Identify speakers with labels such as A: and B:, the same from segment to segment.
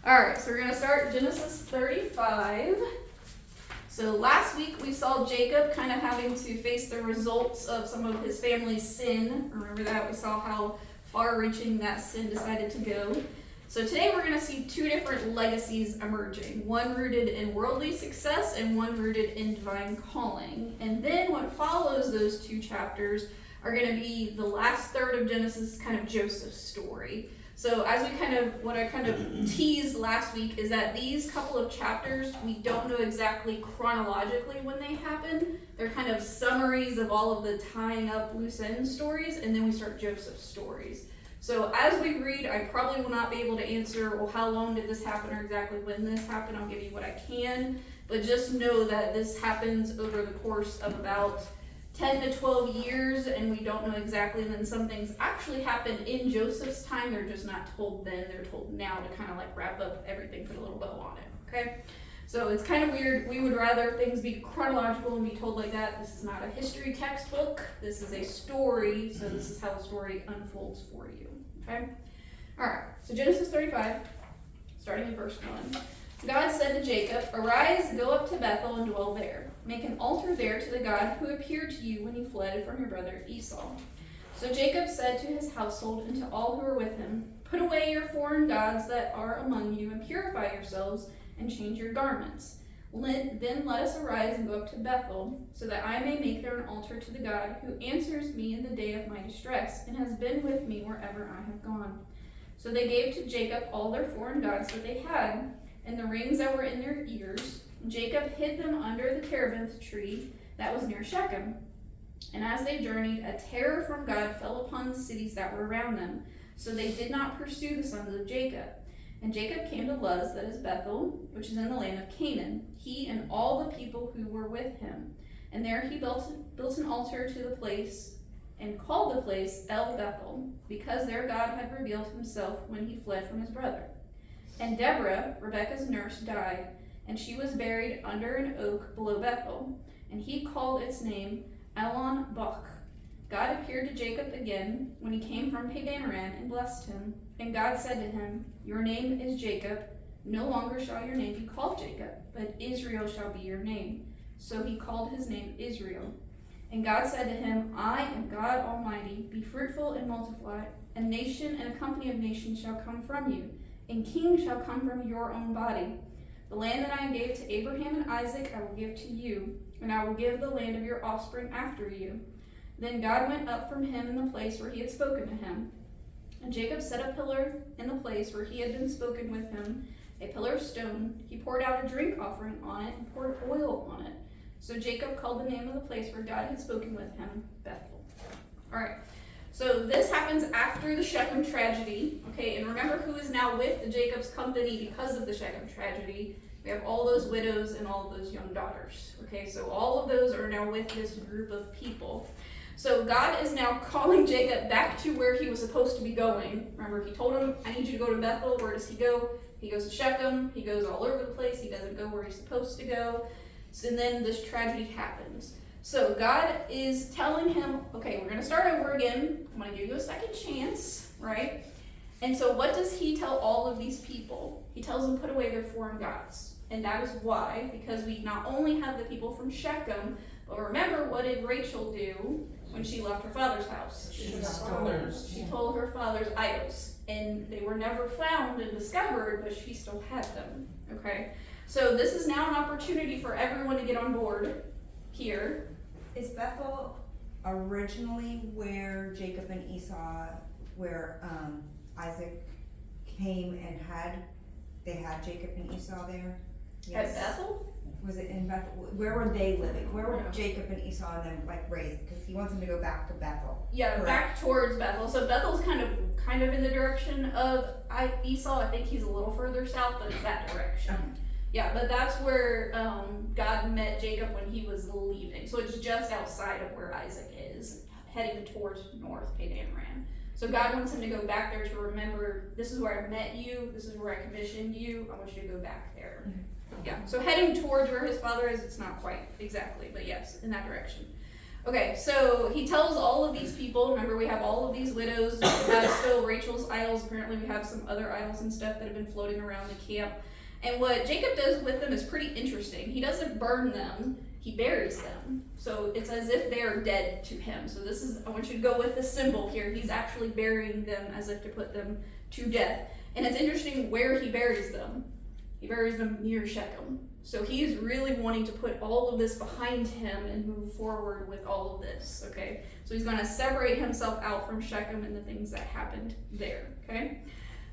A: Alright, so we're going to start Genesis 35. So last week we saw Jacob kind of having to face the results of some of his family's sin. Remember that? We saw how far-reaching that sin decided to go. So today we're going to see two different legacies emerging. One rooted in worldly success and one rooted in divine calling. And then what follows those two chapters are going to be the last third of Genesis, kind of Joseph's story. So as what I kind of teased last week is that these couple of chapters, we don't know exactly chronologically when they happen. They're kind of summaries of all of the tying up loose end stories, and then we start Joseph's stories. So as we read, I probably will not be able to answer, well, how long did this happen or exactly when this happened. I'll give you what I can, but just know that this happens over the course of about 10 to 12 years, and we don't know exactly. And then some things actually happen in Joseph's time. They're just not told then. They're told now to kind of like wrap up everything, put a little bow on it, okay? So it's kind of weird. We would rather things be chronological and be told like that. This is not a history textbook. This is a story, so this is how the story unfolds for you, okay? All right, so Genesis 35, starting in verse 1. God said to Jacob, "Arise, go up to Bethel and dwell there. Make an altar there to the God who appeared to you when you fled from your brother Esau." So Jacob said to his household and to all who were with him, "Put away your foreign gods that are among you and purify yourselves and change your garments. Then let us arise and go up to Bethel, so that I may make there an altar to the God who answers me in the day of my distress and has been with me wherever I have gone." So they gave to Jacob all their foreign gods that they had, and the rings that were in their ears. Jacob hid them under the terebinth tree that was near Shechem. And as they journeyed, a terror from God fell upon the cities that were around them, so they did not pursue the sons of Jacob. And Jacob came to Luz, that is Bethel, which is in the land of Canaan, he and all the people who were with him. And there he built an altar to the place and called the place El Bethel, because there God had revealed himself when he fled from his brother. And Deborah, Rebekah's nurse, died, and she was buried under an oak below Bethel, and he called its name Elon Bach. God appeared to Jacob again when he came from Padan Aram and blessed him. And God said to him, "Your name is Jacob. No longer shall your name be called Jacob, but Israel shall be your name." So he called his name Israel. And God said to him, "I am God Almighty. Be fruitful and multiply. A nation and a company of nations shall come from you, and kings shall come from your own body. The land that I gave to Abraham and Isaac I will give to you, and I will give the land of your offspring after you." Then God went up from him in the place where he had spoken to him. And Jacob set a pillar in the place where he had been spoken with him, a pillar of stone. He poured out a drink offering on it and poured oil on it. So Jacob called the name of the place where God had spoken with him Bethel. All right. So this happens after the Shechem tragedy, okay? And remember who is now with Jacob's company because of the Shechem tragedy. We have all those widows and all of those young daughters, okay? So all of those are now with this group of people. So God is now calling Jacob back to where he was supposed to be going. Remember, he told him, "I need you to go to Bethel." Where does he go? He goes to Shechem. He goes all over the place. He doesn't go where he's supposed to go. So, and then this tragedy happens. So God is telling him, okay, we're going to start over again. I'm going to give you a second chance, right? And so what does he tell all of these people? He tells them put away their foreign gods. And that is why, because we not only have the people from Shechem, but remember, what did Rachel do when she left her father's house? She told her father's idols. And they were never found and discovered, but she still had them, okay? So this is now an opportunity for everyone to get on board here.
B: Is Bethel originally where Jacob and Esau, where Isaac came and they had Jacob and Esau there?
A: Yes. At Bethel?
B: Was it in Bethel? Where were they living? Where were Jacob and Esau and them raised? Because he wants them to go back to Bethel.
A: Yeah, correct? Back towards Bethel. So Bethel's kind of in the direction of Esau. I think he's a little further south, but it's that direction.
B: Okay.
A: Yeah, but that's where God met Jacob when he was leaving. So it's just outside of where Isaac is, heading towards north, Padan Aram. So God wants him to go back there to remember, this is where I met you, this is where I commissioned you, I want you to go back there. Yeah, so heading towards where his father is, it's not quite exactly, but yes, in that direction. Okay, so he tells all of these people, remember we have all of these widows, we have still Rachel's idols, apparently we have some other idols and stuff that have been floating around the camp. And what Jacob does with them is pretty interesting. He doesn't burn them, he buries them. So it's as if they are dead to him. So this is, I want you to go with the symbol here. He's actually burying them as if to put them to death. And it's interesting where he buries them. He buries them near Shechem. So he's really wanting to put all of this behind him and move forward with all of this, okay? So he's going to separate himself out from Shechem and the things that happened there, okay?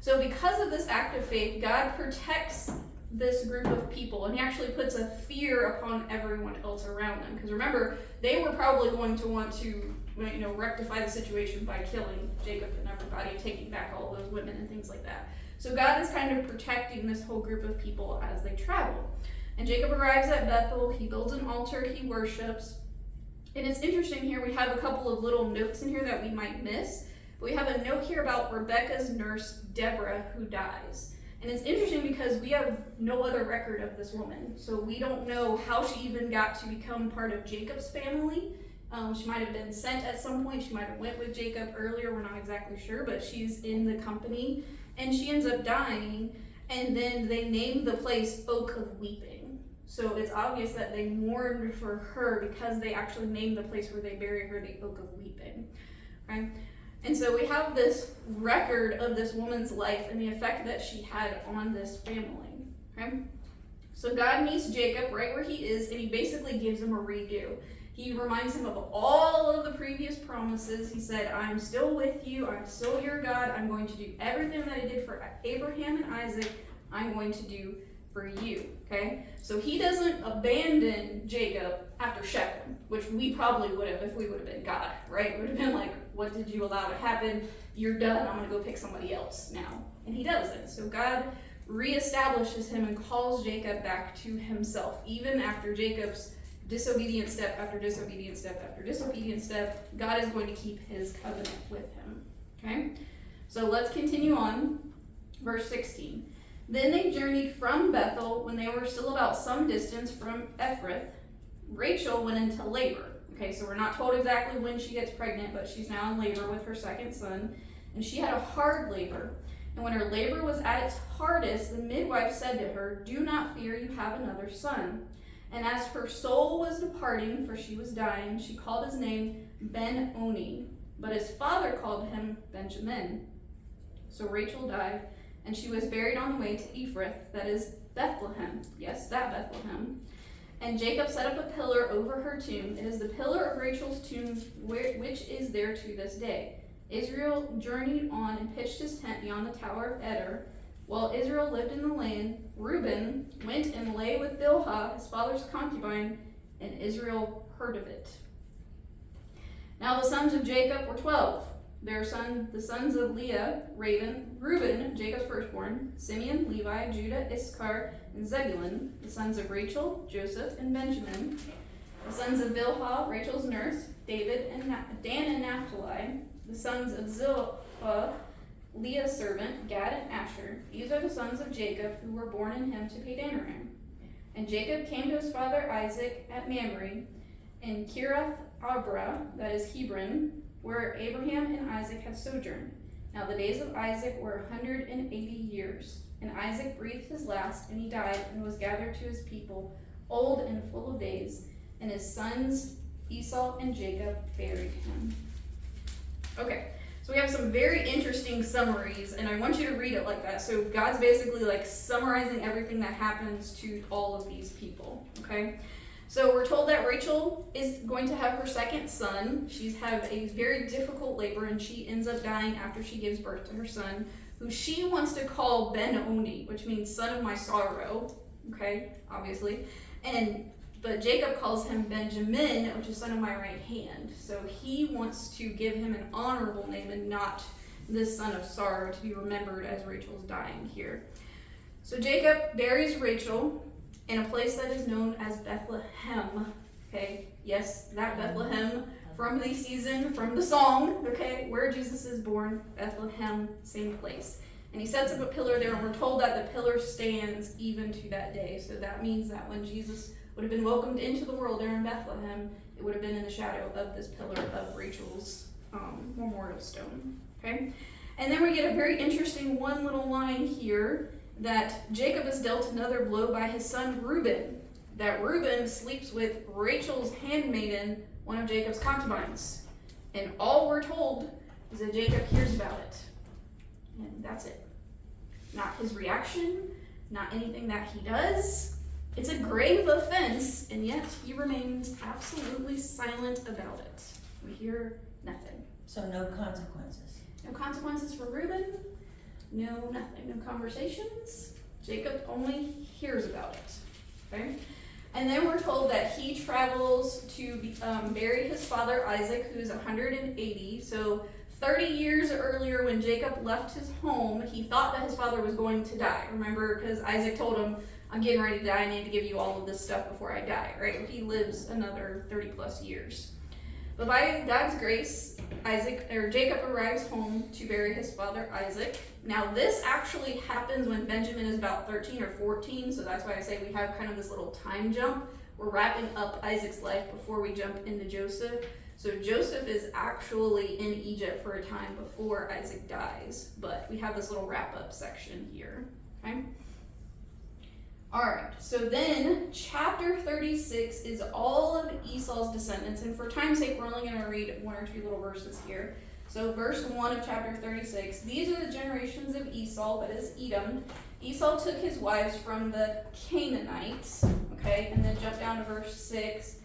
A: So because of this act of faith, God protects this group of people, and he actually puts a fear upon everyone else around them. Because remember, they were probably going to want to, rectify the situation by killing Jacob and everybody, taking back all those women and things like that. So God is kind of protecting this whole group of people as they travel. And Jacob arrives at Bethel, he builds an altar, he worships. And it's interesting here, we have a couple of little notes in here that we might miss. But we have a note here about Rebecca's nurse, Deborah, who dies. And it's interesting because we have no other record of this woman. So we don't know how she even got to become part of Jacob's family. She might have been sent at some point. She might have went with Jacob earlier. We're not exactly sure, but she's in the company. And she ends up dying. And then they named the place Oak of Weeping. So it's obvious that they mourned for her because they actually named the place where they buried her the Oak of Weeping. Right? And so we have this record of this woman's life and the effect that she had on this family. Okay? So God meets Jacob right where he is, and he basically gives him a redo. He reminds him of all of the previous promises. He said, I'm still with you. I'm still your God. I'm going to do everything that I did for Abraham and Isaac. I'm going to do for you. Okay? So he doesn't abandon Jacob after Shechem, which we probably would have if we would have been God, right? We would have been like, what did you allow to happen? You're done. I'm going to go pick somebody else now. And he doesn't. So God reestablishes him and calls Jacob back to himself, even after Jacob's disobedient step after disobedient step after disobedient step. God is going to keep his covenant with him. Okay? So let's continue on. Verse 16. Then they journeyed from Bethel when they were still about some distance from Ephrath. Rachel went into labor. Okay, so we're not told exactly when she gets pregnant, but she's now in labor with her second son. And she had a hard labor. And when her labor was at its hardest, the midwife said to her, do not fear, you have another son. And as her soul was departing, for she was dying, she called his name Ben-Oni. But his father called him Benjamin. So Rachel died, and she was buried on the way to Ephrath, that is Bethlehem. Yes, that Bethlehem. And Jacob set up a pillar over her tomb. It is the pillar of Rachel's tomb, which is there to this day. Israel journeyed on and pitched his tent beyond the tower of Eder. While Israel lived in the land, Reuben went and lay with Bilhah, his father's concubine, and Israel heard of it. Now the sons of Jacob were 12. The sons of Leah, Reuben, Jacob's firstborn, Simeon, Levi, Judah, Issachar, and Zebulun. The sons of Rachel, Joseph, and Benjamin. The sons of Bilhah, Rachel's nurse, David, and Dan and Naphtali. The sons of Zilpah, Leah's servant, Gad and Asher. These are the sons of Jacob who were born in him to Padanaram. And Jacob came to his father Isaac at Mamre in Kiriath Arba, that is Hebron, where Abraham and Isaac had sojourned. Now the days of Isaac were 180 years. And Isaac breathed his last, and he died, and was gathered to his people, old and full of days. And his sons Esau and Jacob buried him. Okay, so we have some very interesting summaries, and I want you to read it like that. So God's basically like summarizing everything that happens to all of these people, okay? So we're told that Rachel is going to have her second son. She's had a very difficult labor, and she ends up dying after she gives birth to her son, who she wants to call Ben-Oni, which means son of my sorrow, okay, obviously. But Jacob calls him Benjamin, which is son of my right hand. So he wants to give him an honorable name and not this son of sorrow to be remembered as Rachel's dying here. So Jacob buries Rachel in a place that is known as Bethlehem. Okay, yes, that Bethlehem from the season, from the song, okay, where Jesus is born, Bethlehem, same place. And he sets up a pillar there, and we're told that the pillar stands even to that day. So that means that when Jesus would have been welcomed into the world there in Bethlehem, it would have been in the shadow of this pillar of Rachel's memorial stone. Okay? And then we get a very interesting one little line here that Jacob is dealt another blow by his son Reuben. That Reuben sleeps with Rachel's handmaiden, one of Jacob's concubines. And all we're told is that Jacob hears about it. And that's it. Not his reaction, not anything that he does. It's a grave offense, and yet he remains absolutely silent about it. We hear nothing.
C: So no consequences.
A: No consequences for Reuben. No nothing. No conversations. Jacob only hears about it. Okay? And then we're told that he travels to bury his father Isaac, who's 180. So 30 years earlier, when Jacob left his home, he thought that his father was going to die. Remember, because Isaac told him, I'm getting ready to die, I need to give you all of this stuff before I die, right? He lives another 30 plus years. But by God's grace, Jacob arrives home to bury his father Isaac. Now this actually happens when Benjamin is about 13 or 14, so that's why I say we have kind of this little time jump. We're wrapping up Isaac's life before we jump into Joseph. So Joseph is actually in Egypt for a time before Isaac dies, but we have this little wrap-up section here, okay? All right, so then chapter 36 is all of Esau's descendants, and for time's sake, we're only going to read one or two little verses here. So verse 1 of chapter 36, these are the generations of Esau, that is Edom. Esau took his wives from the Canaanites, okay, and then jump down to verse 6.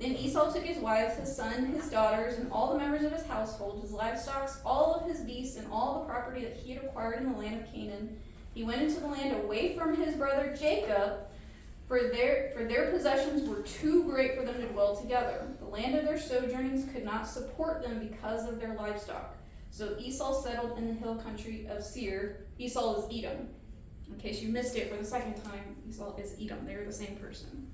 A: Then Esau took his wives, his son, his daughters, and all the members of his household, his livestock, all of his beasts, and all the property that he had acquired in the land of Canaan. He went into the land away from his brother Jacob, for their possessions were too great for them to dwell together. The land of their sojournings could not support them because of their livestock. So Esau settled in the hill country of Seir. Esau is Edom. In case you missed it for the second time, Esau is Edom. They're the same person.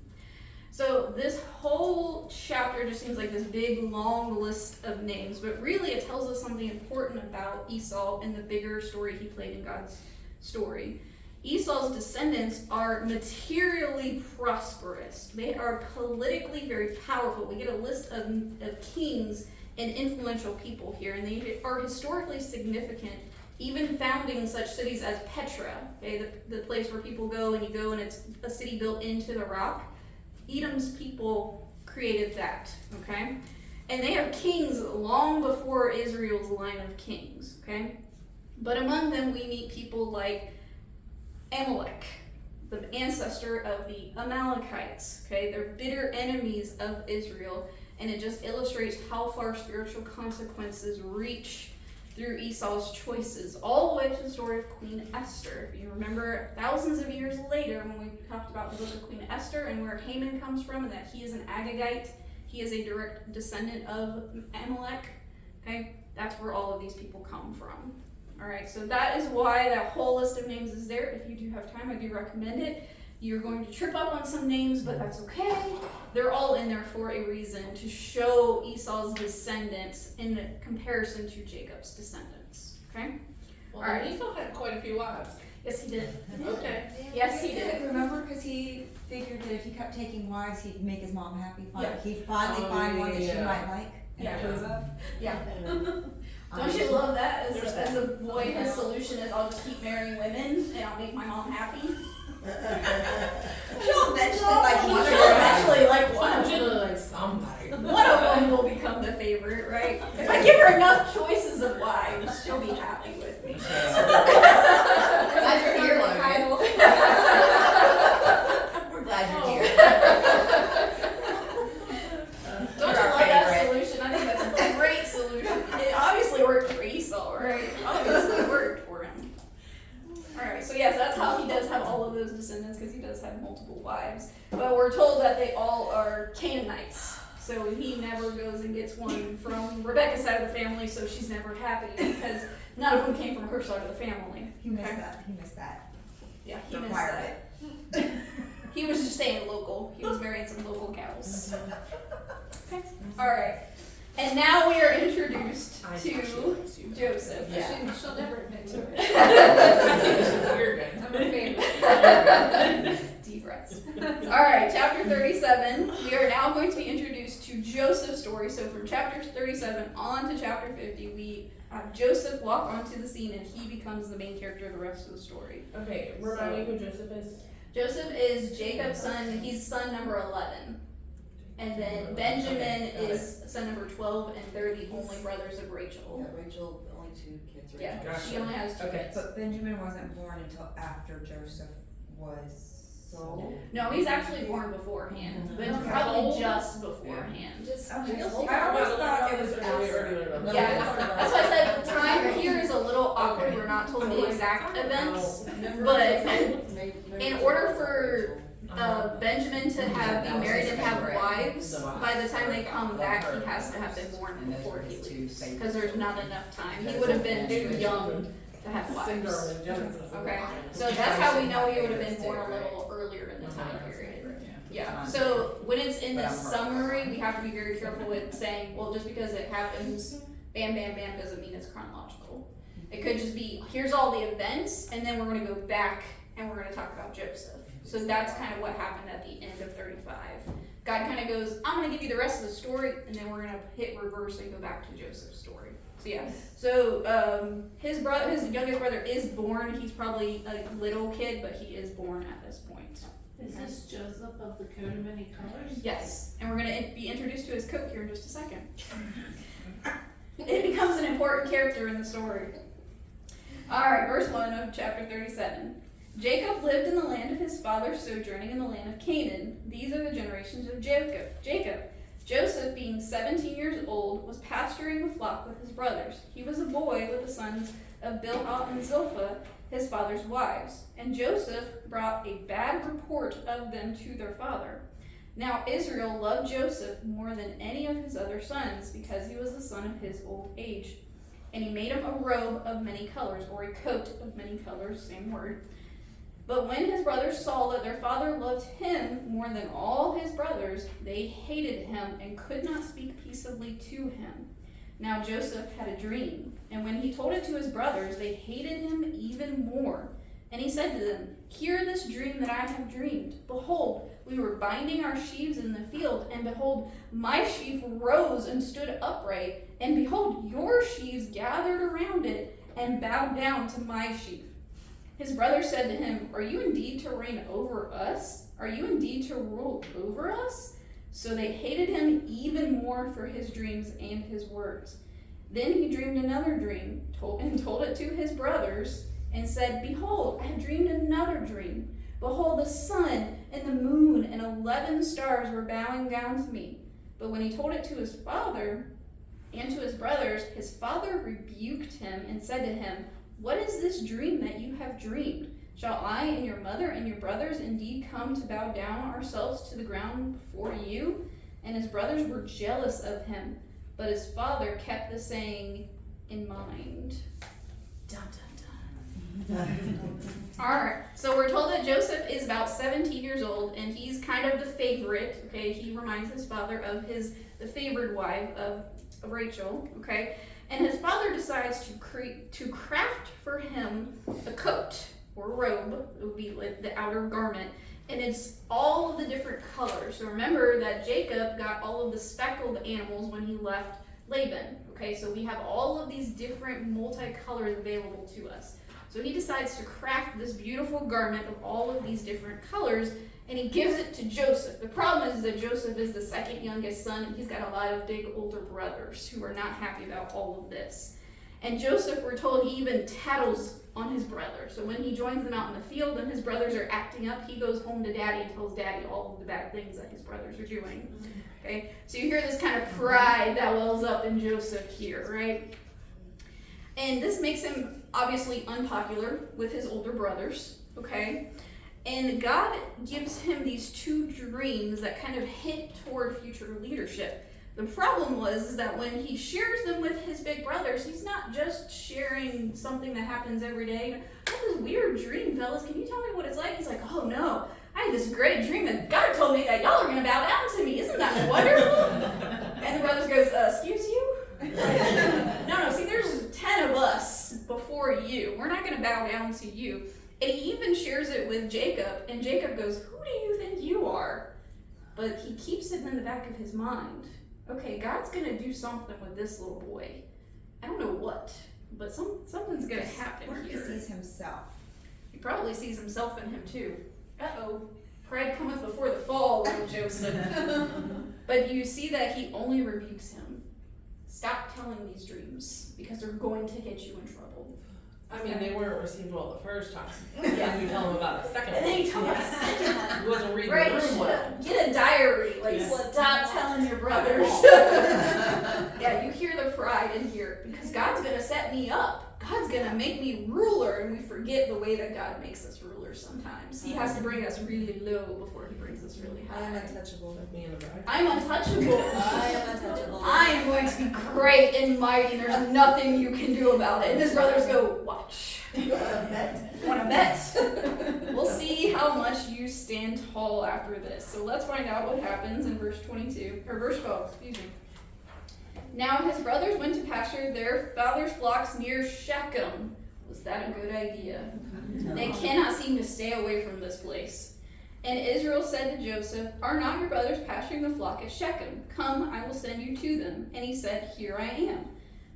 A: So this whole chapter just seems like this big, long list of names, but really it tells us something important about Esau and the bigger story he played in God's story. Esau's descendants are materially prosperous. They are politically very powerful. We get a list of kings and influential people here, and they are historically significant, even founding such cities as Petra, okay, the place where people go and you go and it's a city built into the rock. Edom's people created that, okay? And they have kings long before Israel's line of kings, okay? But among them, we meet people like Amalek, the ancestor of the Amalekites, okay? They're bitter enemies of Israel, and it just illustrates how far spiritual consequences reach through Esau's choices, all the way to the story of Queen Esther. If you remember, thousands of years later, when we talked about the book of Queen Esther and where Haman comes from, and that he is an Agagite, he is a direct descendant of Amalek, okay? That's where all of these people come from. All right, so that is why that whole list of names is there. If you do have time, I do recommend it. You're going to trip up on some names, but that's okay. They're all in there for a reason, to show Esau's descendants in comparison to Jacob's descendants, okay?
D: Well,
A: All right.
D: Esau had quite a few wives.
A: Yes, he did.
D: Okay.
A: Yes, he did.
B: Remember, because he figured that if he kept taking wives, he'd make his mom happy.
A: Yeah.
B: He'd finally
D: Oh,
B: find one that she
D: yeah.
B: might like and
A: Yeah.
B: approve of.
A: Yeah. Don't you love that? As a boy, his solution is, I'll just keep marrying women and I'll make my mom happy.
B: She'll eventually like one.
A: She'll eventually like one.
D: She'll like somebody.
A: One of them will become the favorite, right? If I give her enough choices of wives, she'll be happy with me.
C: Glad you're here, Logan. We're glad you're here.
A: Don't you like that solution? I think that's a great solution. It obviously worked for Esau, right? Obviously it worked for him. Alright, so yes, that's how he does have all of those descendants, because he does have multiple wives. But we're told that they all are Canaanites. So he never goes and gets one from Rebecca's side of the family, so she's never happy, because none of them came from her side of the family.
B: He missed that. He missed that.
A: Yeah, he missed
B: Requirement.
A: that. He was just staying local. He was marrying some local gals. Okay. Alright. And now we are introduced to Joseph.
D: Yeah.
E: She'll never admit to it.
D: You're good.
E: I'm a fan.
A: Deep breaths. Alright, chapter 36. 37, we are now going to be introduced to Joseph's story. So from chapter 37 on to chapter 50, we have Joseph walk onto the scene and he becomes the main character of the rest of the story.
D: Okay, remind me who Joseph is.
A: Joseph is Jacob's son. He's son number 11. And then Benjamin is son number 12, and they're the only brothers of Rachel.
C: Yeah, Rachel, the only 2 kids.
A: Yeah,
D: Gotcha.
A: she only has 2
D: Okay.
A: kids.
B: But Benjamin wasn't born until after Joseph was sold.
A: No, he's actually born beforehand, but
B: Okay.
A: probably just beforehand.
B: Okay.
C: You'll see.
B: I always thought it was
C: after.
A: Yeah, that's why I said the time here is a little awkward. We're not told the exact events, but in order for Benjamin to be married and have wives, by the time they come back, he has to have been born before he leaves, because there's not enough time. He would have been too young to have
D: Syndrome
A: wives.
D: in Genesis.
A: Okay, so that's how we know he would have been born a little earlier in the time period. Yeah, so when it's in the summary, we have to be very careful with saying, well, just because it happens, bam, bam, bam, doesn't mean it's chronological. It could just be, here's all the events, and then we're gonna go back and we're gonna talk about Joseph. So that's kind of what happened at the end of 35. God kind of goes, I'm gonna give you the rest of the story, and then we're gonna hit reverse and go back to Joseph's story. So yeah, so his youngest brother is born. He's probably a little kid, but he is born at this point.
E: Is this Joseph of the coat of many colors?
A: Yes, and we're going to be introduced to his coat here in just a second. It becomes an important character in the story. Alright, verse 1 of chapter 37. Jacob lived in the land of his father, sojourning in the land of Canaan. These are the generations of Jacob. Joseph, being 17 years old, was pasturing the flock with his brothers. He was a boy with the sons of Bilhah and Zilpah, his father's wives. And Joseph brought a bad report of them to their father. Now Israel loved Joseph more than any of his other sons, because he was the son of his old age. And he made him a robe of many colors, or a coat of many colors, same word. But when his brothers saw that their father loved him more than all his brothers, they hated him and could not speak peaceably to him. Now Joseph had a dream, and when he told it to his brothers, they hated him even more. And he said to them, Hear this dream that I have dreamed. Behold, we were binding our sheaves in the field, and behold, my sheaf rose and stood upright, and behold, your sheaves gathered around it and bowed down to my sheaf. His brothers said to him, Are you indeed to reign over us? Are you indeed to rule over us? So they hated him even more for his dreams and his words. Then he dreamed another dream, and told it to his brothers, and said, Behold, I have dreamed another dream. Behold, the sun and the moon and 11 stars were bowing down to me. But when he told it to his father and to his brothers, his father rebuked him and said to him, What is this dream that you have dreamed? Shall I and your mother and your brothers indeed come to bow down ourselves to the ground before you? And his brothers were jealous of him, but his father kept the saying in mind. Dun, dun, dun. Alright, so we're told that Joseph is about 17 years old, and he's kind of the favorite, okay? He reminds his father of the favored wife of Rachel, okay? And his father decides to craft for him a coat, or robe. It would be like the outer garment, and it's all of the different colors. So remember that Jacob got all of the speckled animals when he left Laban. Okay, so we have all of these different multicolors available to us. So he decides to craft this beautiful garment of all of these different colors, and he gives it to Joseph. The problem is that Joseph is the second youngest son, and he's got a lot of big older brothers who are not happy about all of this. And Joseph, we're told, he even tattles on his brother. So when he joins them out in the field and his brothers are acting up, he goes home to daddy and tells daddy all of the bad things that his brothers are doing. Okay, so you hear this kind of pride that wells up in Joseph here, right? And this makes him obviously unpopular with his older brothers, okay? And God gives him these two dreams that kind of hint toward future leadership. The problem was that when he shares them with his big brothers, he's not just sharing something that happens every day. I had this weird dream, fellas. Can you tell me what it's like? He's like, oh no, I had this great dream and God told me that y'all are going to bow down to me. Isn't that wonderful? And the brothers goes, excuse you? No, see, there's 10 of us before you. We're not going to bow down to you. And he even shares it with Jacob, and Jacob goes, who do you think you are? but he keeps it in the back of his mind. Okay, God's gonna do something with this little boy. I don't know what, but something's gonna happen
B: Or he
A: here.
B: sees himself.
A: He probably sees himself in him too. Uh-oh. Pride cometh before the fall, little Joseph. But you see that he only rebukes him. Stop telling these dreams, because they're going to get you in trouble.
C: I mean, they weren't received well the first time.
A: Yeah.
C: You tell them about the second
A: And then
C: one.
A: you tell me about the second one.
C: He wasn't reading
A: Right,
C: the room well.
A: get a diary, like
C: Yeah.
A: stop telling your brothers. Yeah, you hear the pride in here, because God's gonna set me up. God's gonna make me ruler, and we forget the way that God makes us rulers sometimes. He has to bring us really low before he brings us really
C: I am
A: high.
C: untouchable. Like me and the bride.
A: I'm untouchable.
C: I am untouchable.
A: I am going to be great and mighty, and there's nothing you can do about it. And his brothers go, watch. Wanna bet? We'll see how much you stand tall after this. So let's find out what happens in verse 22, or verse 12, excuse me. Now his brothers went to pasture their father's flocks near Shechem. Was that a good idea? They cannot seem to stay away from this place. And Israel said to Joseph, are not your brothers pasturing the flock at Shechem? Come, I will send you to them. And he said, here I am.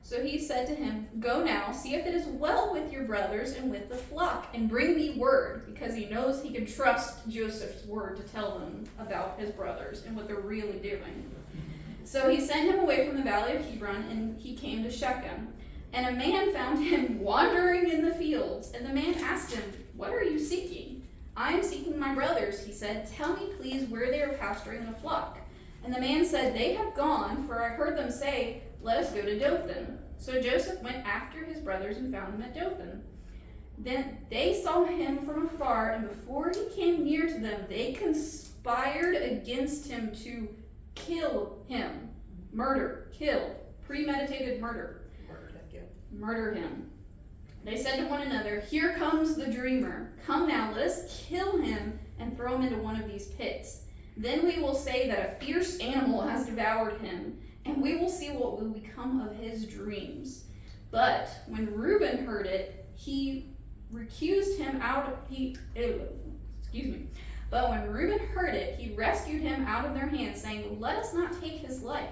A: So he said to him, go now, see if it is well with your brothers and with the flock, and bring me word, because he knows he can trust Joseph's word to tell them about his brothers and what they're really doing. So he sent him away from the valley of Hebron, and he came to Shechem. And a man found him wandering in the fields, and the man asked him, what are you seeking? I am seeking my brothers, he said. Tell me, please, where they are pasturing the flock. And the man said, they have gone, for I heard them say, let us go to Dothan. So Joseph went after his brothers and found them at Dothan. Then they saw him from afar, and before he came near to them, they conspired against him to kill him. Murder, kill, premeditated murder. Murder him. They said to one another, here comes the dreamer. Come now, let us kill him and throw him into one of these pits. Then we will say that a fierce animal has devoured him, and we will see what will become of his dreams. But when Reuben heard it, he recused him But when Reuben heard it, he rescued him out of their hands, saying, let us not take his life.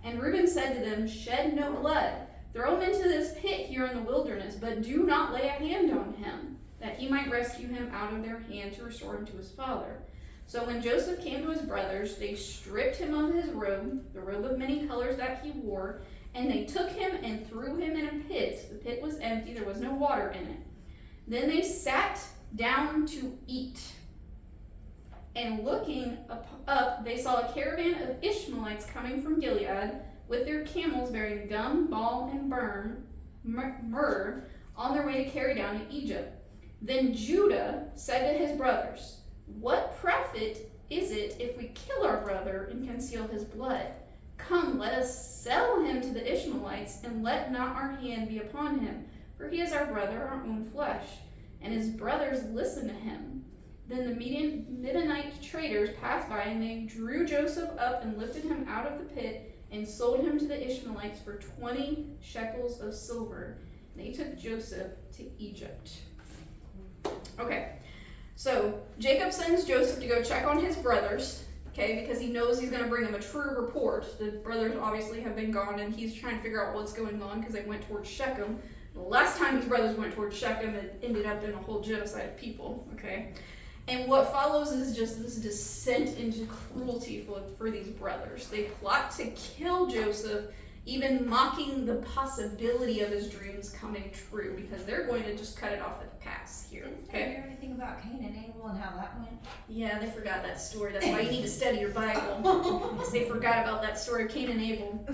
A: And Reuben said to them, shed no blood. Throw him into this pit here in the wilderness, but do not lay a hand on him, that he might rescue him out of their hand to restore him to his father. So when Joseph came to his brothers, they stripped him of his robe, the robe of many colors that he wore, and they took him and threw him in a pit. The pit was empty, there was no water in it. Then they sat down to eat. And looking up, they saw a caravan of Ishmaelites coming from Gilead, with their camels bearing gum, balm, and myrrh, on their way to carry down to Egypt. Then Judah said to his brothers, what profit is it if we kill our brother and conceal his blood? Come, let us sell him to the Ishmaelites, and let not our hand be upon him, for he is our brother, our own flesh. And his brothers listened to him. Then the Midianite traders passed by, and they drew Joseph up and lifted him out of the pit, and sold him to the Ishmaelites for 20 shekels of silver. They took Joseph to Egypt. Okay, so Jacob sends Joseph to go check on his brothers, okay, because he knows he's going to bring them a true report. The brothers obviously have been gone, and he's trying to figure out what's going on because they went towards Shechem. The last time his brothers went towards Shechem, it ended up in a whole genocide of people, okay? And what follows is just this descent into cruelty for these brothers. They plot to kill Joseph, even mocking the possibility of his dreams coming true, because they're going to just cut it off at the pass here.
B: Didn't they hear anything about Cain and Abel and how that went?
A: Yeah, they forgot that story. That's why you need to study your Bible, because they forgot about that story of Cain and Abel.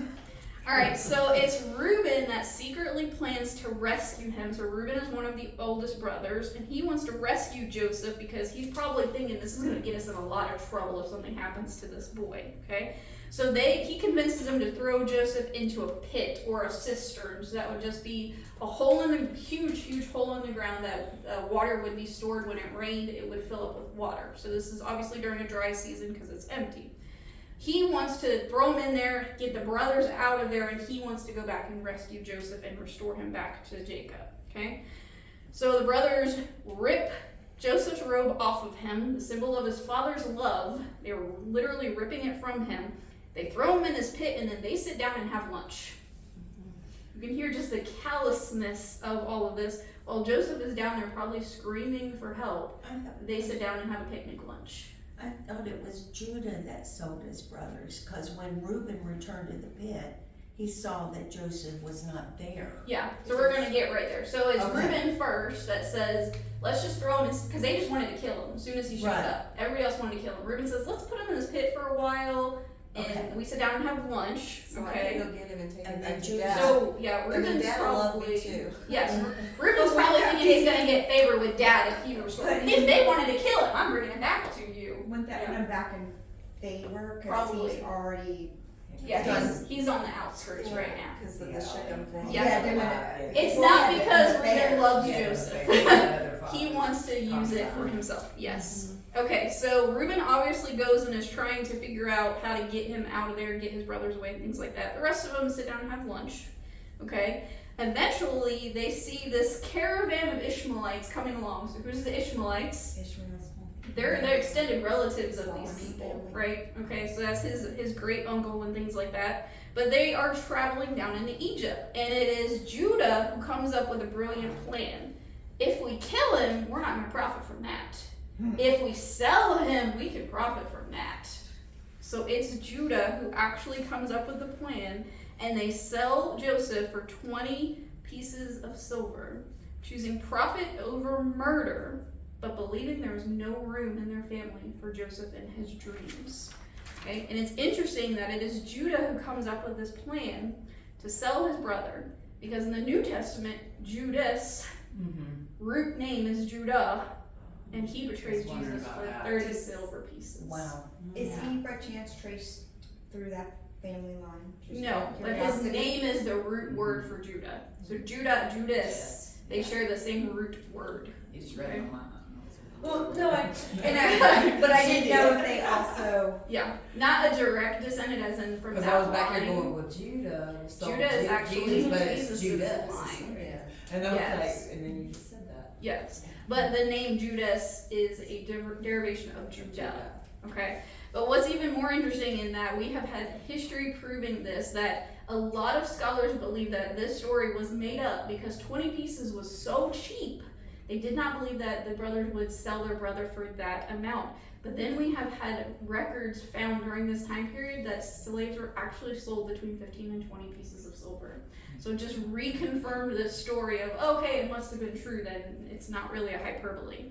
A: All right, so it's Reuben that secretly plans to rescue him. So Reuben is one of the oldest brothers, and he wants to rescue Joseph because he's probably thinking this is going to get us in a lot of trouble if something happens to this boy, okay? So he convinces him to throw Joseph into a pit or a cistern. So that would just be a hole in the huge hole in the ground that water would be stored. When it rained, it would fill up with water. So this is obviously during a dry season because it's empty. He wants to throw him in there, get the brothers out of there, and he wants to go back and rescue Joseph and restore him back to Jacob, okay? So the brothers rip Joseph's robe off of him, the symbol of his father's love. They were literally ripping it from him. They throw him in his pit, and then they sit down and have lunch. You can hear just the callousness of all of this. While Joseph is down there probably screaming for help, they sit down and have a picnic lunch.
F: I thought it was Judah that sold his brothers, because when Reuben returned to the pit, he saw that Joseph was not there.
A: Yeah, so we're going to get right there. So it's
F: Okay.
A: Reuben first that says, let's just throw him in, because they just wanted to kill him as soon as he showed
F: Right.
A: up. Everybody else wanted to kill him. Reuben says, let's put him in this pit for a while, and
F: Okay.
A: we sit down and have lunch,
C: So I
A: okay?
C: can go get him and take him
F: And
C: back
F: then
C: to
F: Judah-
C: dad.
A: So, yeah,
C: And then
A: Reuben's
C: dad will love me
A: probably,
C: too.
A: yes, Reuben's probably thinking he's going to get favor with dad if he restored him. They wanted to kill him. I'm bringing him back to you.
B: Wouldn't that put him back in favor? Cause
A: Probably.
B: he's already.
A: Yeah,
B: Done.
A: he's on the outskirts right now.
C: Because of the Shechem thing.
A: Yeah.
B: doing it.
A: It's
B: Well,
A: not
B: yeah,
A: because
B: but
A: Reuben
B: fair.
A: loves
G: Yeah,
A: Joseph.
G: fair.
A: He wants to use it for himself, yes.
C: Mm-hmm.
A: Okay, so Reuben obviously goes and is trying to figure out how to get him out of there, get his brothers away, and things like that. The rest of them sit down and have lunch, okay? Eventually, they see this caravan of Ishmaelites coming along. So who's the Ishmaelites?
B: Ishmael's home.
A: They're the extended relatives of these people, right? Okay, so that's his great uncle and things like that. But they are traveling down into Egypt, and it is Judah who comes up with a brilliant plan. If we kill him, we're not going to profit from that. If we sell him, we can profit from that. So it's Judah who actually comes up with the plan, and they sell Joseph for 20 pieces of silver, choosing profit over murder, but believing there was no room in their family for Joseph and his dreams. Okay? And it's interesting that it is Judah who comes up with this plan to sell his brother, because in the New Testament, Judas, root name is Judah, and he betrays
G: Just wondering
A: Jesus
G: about
A: for
G: that.
A: 30 silver pieces.
F: Wow.
B: Is he by chance traced through that family line? Just
A: No,
B: out of
A: but his
B: curiosity.
A: name is the root word for Judah. So Judah, Judas, they share the same root word.
G: You just read it online.
B: Well, no, but I didn't know if they also.
A: Yeah, not a direct descendant as in from
G: Because
A: that
G: I was back
A: line.
G: here going, well, Judah. So
A: Judah is actually
G: but it's
A: Jesus'
G: Judas.
A: line.
G: Yeah. And I was
A: Yes.
G: like, and then you just said that.
A: Yes, but the name Judas is a derivation of Judah. Okay, but what's even more interesting in that we have had history proving this, that a lot of scholars believe that this story was made up because 20 pieces was so cheap. They did not believe that the brothers would sell their brother for that amount. But then we have had records found during this time period that slaves were actually sold between 15 and 20 pieces of silver. So it just reconfirmed this story of, okay, it must have been true, then it's not really a hyperbole.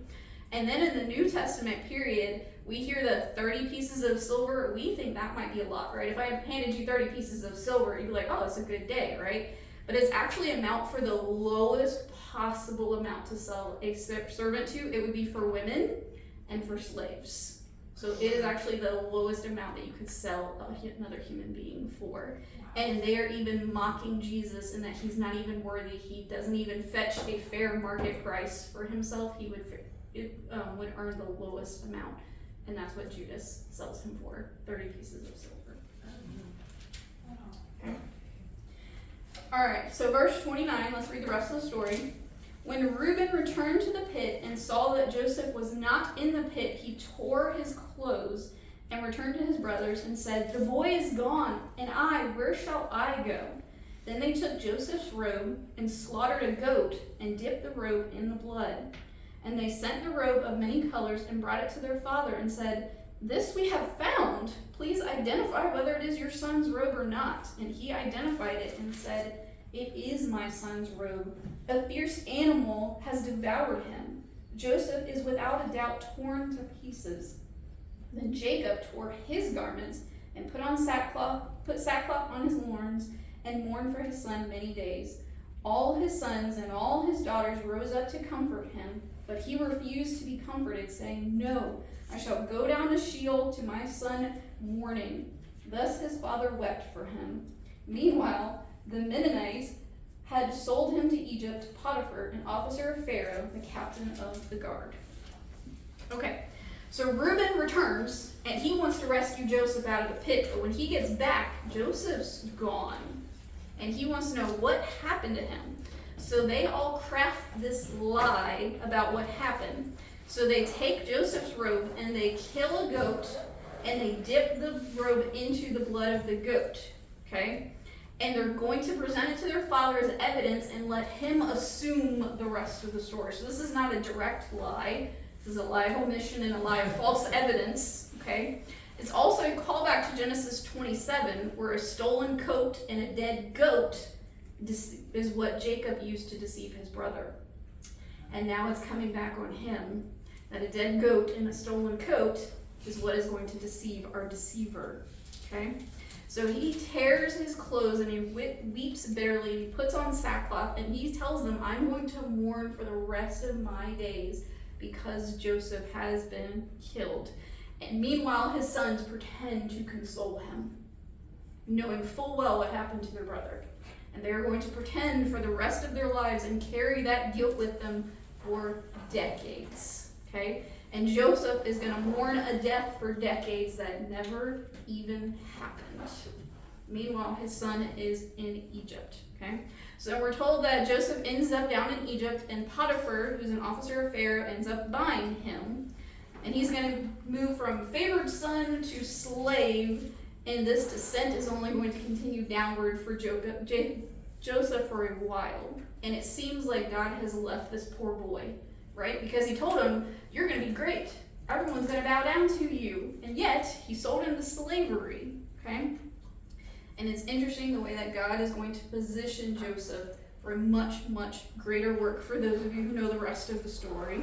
A: And then in the New Testament period, we hear the 30 pieces of silver. We think that might be a lot, right? If I had handed you 30 pieces of silver, you'd be like, oh, it's a good day, right? But it's actually amount for the lowest possible amount to sell a servant to. It would be for women and for slaves. So it is actually the lowest amount that you could sell another human being for. And they are even mocking Jesus in that he's not even worthy. He doesn't even fetch a fair market price for himself. He would earn the lowest amount. And that's what Judas sells him for, 30 pieces of silver. Okay. Alright, so verse 29, let's read the rest of the story. When Reuben returned to the pit and saw that Joseph was not in the pit, he tore his clothes and returned to his brothers and said, "The boy is gone, and where shall I go?" Then they took Joseph's robe and slaughtered a goat and dipped the robe in the blood. And they sent the robe of many colors and brought it to their father and said, "This we have found. Please identify whether it is your son's robe or not." And he identified it and said, "It is my son's robe. A fierce animal has devoured him. Joseph is without a doubt torn to pieces." Then Jacob tore his garments and put sackcloth on his loins and mourned for his son many days. All his sons and all his daughters rose up to comfort him, but he refused to be comforted, saying, "No, I shall go down to Sheol to my son mourning." Thus his father wept for him. Meanwhile, the Midianites had sold him to Egypt to Potiphar, an officer of Pharaoh, the captain of the guard. Okay, so Reuben returns, and he wants to rescue Joseph out of the pit, but when he gets back, Joseph's gone, and he wants to know what happened to him. So they all craft this lie about what happened. So they take Joseph's robe and they kill a goat and they dip the robe into the blood of the goat, okay? And they're going to present it to their father as evidence and let him assume the rest of the story. So this is not a direct lie. This is a lie of omission and a lie of false evidence, okay? It's also a callback to Genesis 27, where a stolen coat and a dead goat is what Jacob used to deceive his brother. And now it's coming back on him that a dead goat and a stolen coat is what is going to deceive our deceiver, okay? So he tears his clothes and he weeps bitterly. He puts on sackcloth and he tells them, I'm going to mourn for the rest of my days because Joseph has been killed. And meanwhile, his sons pretend to console him, knowing full well what happened to their brother. And they are going to pretend for the rest of their lives and carry that guilt with them for decades, okay? And Joseph is going to mourn a death for decades that never even happened. Meanwhile, his son is in Egypt, okay? So we're told that Joseph ends up down in Egypt, and Potiphar, who's an officer of Pharaoh, ends up buying him. And he's going to move from favored son to slave, and this descent is only going to continue downward for Joseph for a while. And it seems like God has left this poor boy, right? Because he told him, you're going to be great. Everyone's going to bow down to you. And yet, he sold him to slavery, okay? And it's interesting the way that God is going to position Joseph for a much, much greater work for those of you who know the rest of the story.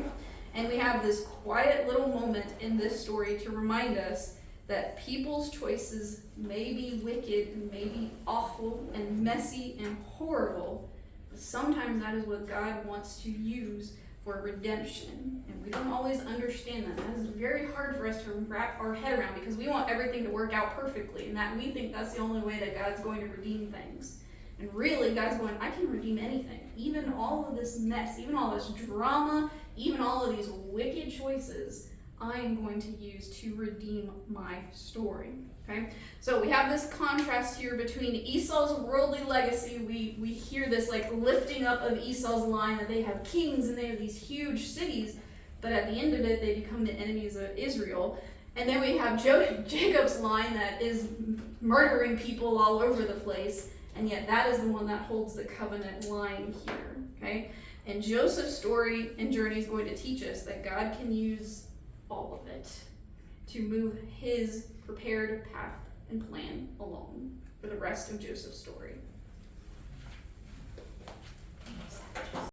A: And we have this quiet little moment in this story to remind us that people's choices may be wicked and may be awful and messy and horrible, but sometimes that is what God wants to use for redemption. And we don't always understand that. That is very hard for us to wrap our head around because we want everything to work out perfectly, and that we think that's the only way that God's going to redeem things. And really, God's going, I can redeem anything. Even all of this mess, even all this drama, even all of these wicked choices, I am going to use to redeem my story, okay? So we have this contrast here between Esau's worldly legacy. We hear this like lifting up of Esau's line that they have kings and they have these huge cities, but at the end of it, they become the enemies of Israel. And then we have Jacob's line that is murdering people all over the place, and yet that is the one that holds the covenant line here, okay? And Joseph's story and journey is going to teach us that God can use all of it to move his prepared path and plan along for the rest of Joseph's story.